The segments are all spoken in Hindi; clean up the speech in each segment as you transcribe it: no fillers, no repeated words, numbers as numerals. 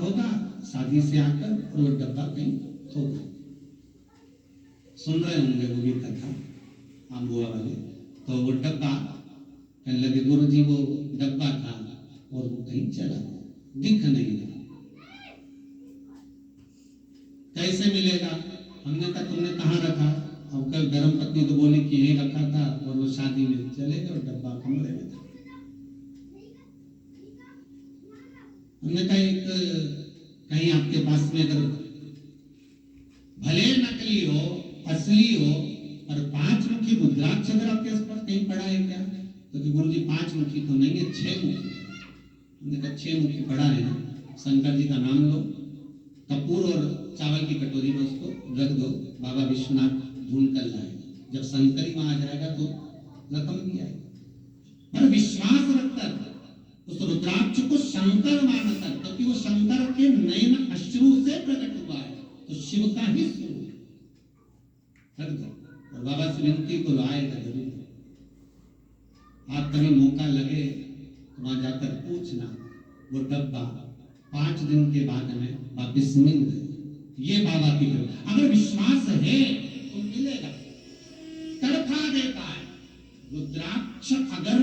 होगा शादी से आकर और वो डब्बा कहीं खो गया। सुन रहे होंगे वो भी कथा आम्बुआ वाले। तो वो डब्बा कहने लगे गुरुजी वो डब्बा था और वो कहीं चला गया, दिख नहीं रहा, कैसे मिलेगा? हमने कहा तुमने कहाँ रखा? अब कल धर्म पत्नी तो बोली कि यहीं रखा था और वो शादी में चले गए और डब्बा कमरे में था। हमने कहा एक कहीं आपके पास में अगर भले नकली हो असली हो और 5 मुखी रुद्राक्ष अगर आपके पास कहीं पड़ा है क्या? तो कि गुरुजी 5 मुखी तो नहीं है, 6 मुखी। हमने कहा 6 मुखी पड़ा है ना, शंकर जी का नाम लो, कपूर और चावल की कटोरी में उसको रख दो, बाबा विश्वनाथ ढूंढ कर लाएगा। जब शंकरी वहां आ जाएगा तो रकम भी आएगी। पर विश्वास रखकर उस रुद्राक्ष को शंकर मानकर, क्योंकि वो शंकर के नयन अश्रु से प्रकट हुआ है, तो शिव का ही स्वरूप रख दो और बाबा से विनती को लाएगा जरूर। आप कभी मौका लगे तो वहां जाकर पूछना, वो डब्बा 5 दिन के बाद में वापिस मिल गए। ये बाबा की कृपा। अगर विश्वास है तो मिलेगा, तड़फा देता है। रुद्राक्ष अगर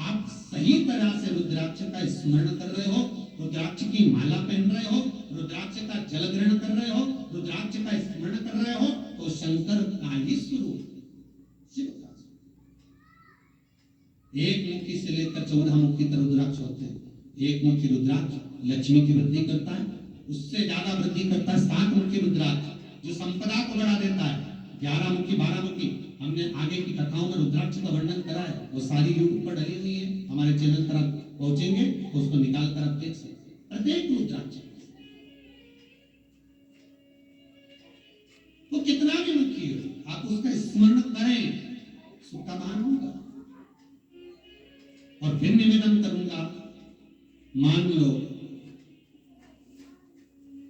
आप सही तरह से रुद्राक्ष का स्मरण कर रहे हो, रुद्राक्ष की माला पहन रहे हो, रुद्राक्ष का जल ग्रहण कर रहे हो, रुद्राक्ष का स्मरण कर रहे हो, तो शंकर का ही स्वरूप शिव का। 1 मुखी से लेकर 14 मुखी तक रुद्राक्ष होते हैं। 1 मुखी रुद्राक्ष लक्ष्मी की वृद्धि करता है, उससे ज्यादा वृद्धि करता है 7 मुखी रुद्राक्ष जो संपदा को बढ़ा देता है। 11 मुखी 12 मुखी हमने आगे की कथाओं में रुद्राक्ष का वर्णन करा है, वो सारी यूट्यूब पर डली हुई है, हमारे चैनल पर आप पहुंचेंगे तो उसको निकाल कर आप देख सकते हैं। प्रत्येक रुद्राक्ष वो कितना भी मुखी हो, आप उसका स्मरण करें, सुखा मान होगा। और फिर निवेदन करूंगा, मान लो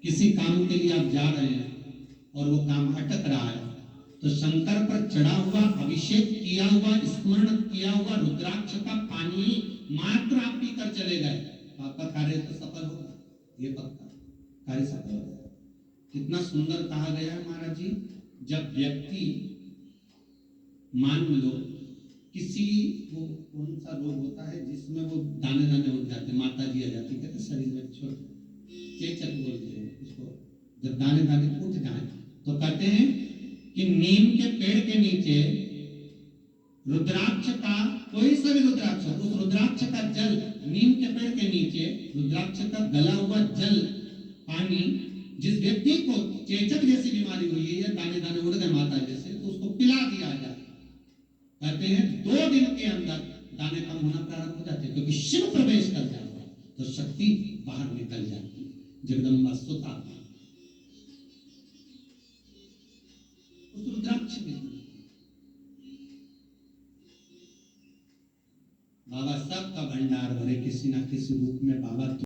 किसी काम के लिए आप जा रहे हैं और वो काम अटक रहा है, तो शंकर पर चढ़ा हुआ, अभिषेक किया हुआ, स्मरण किया हुआ रुद्राक्ष का पानी मात्र आप पीकर चले गए, आपका कार्य तो सफल होगा, ये पक्का कार्य सफल होगा। कितना सुंदर कहा गया है महाराज जी, जब व्यक्ति मान लो किसी वो कौन सा रोग होता है जिसमें वो दाने दाने हो जाते, माता जी आ जाती, कहते शरीर में छोटे चेचक बोलते हैं उसको, जब दाने दाने उठ जाए तो कहते हैं कि नीम के पेड़ के नीचे रुद्राक्ष का, कोई सा भी रुद्राक्ष, उस रुद्राक्ष का जल, नीम के पेड़ के नीचे रुद्राक्ष का गला हुआ जल पानी, जिस व्यक्ति को चेचक जैसी बीमारी हुई है या दाने दाने उड़ गए माता जैसे, तो उसको पिला दिया जाए। कहते हैं 2 दिन के अंदर दाने कम होना प्रारंभ हो जाते हैं, क्योंकि शिव प्रवेश कर जाता है तो शक्ति बाहर निकल जाती है। जगदम्बा सुता उस रुद्राक्ष में बाबा सबका भंडार भरे, किसी ना किसी रूप में बाबा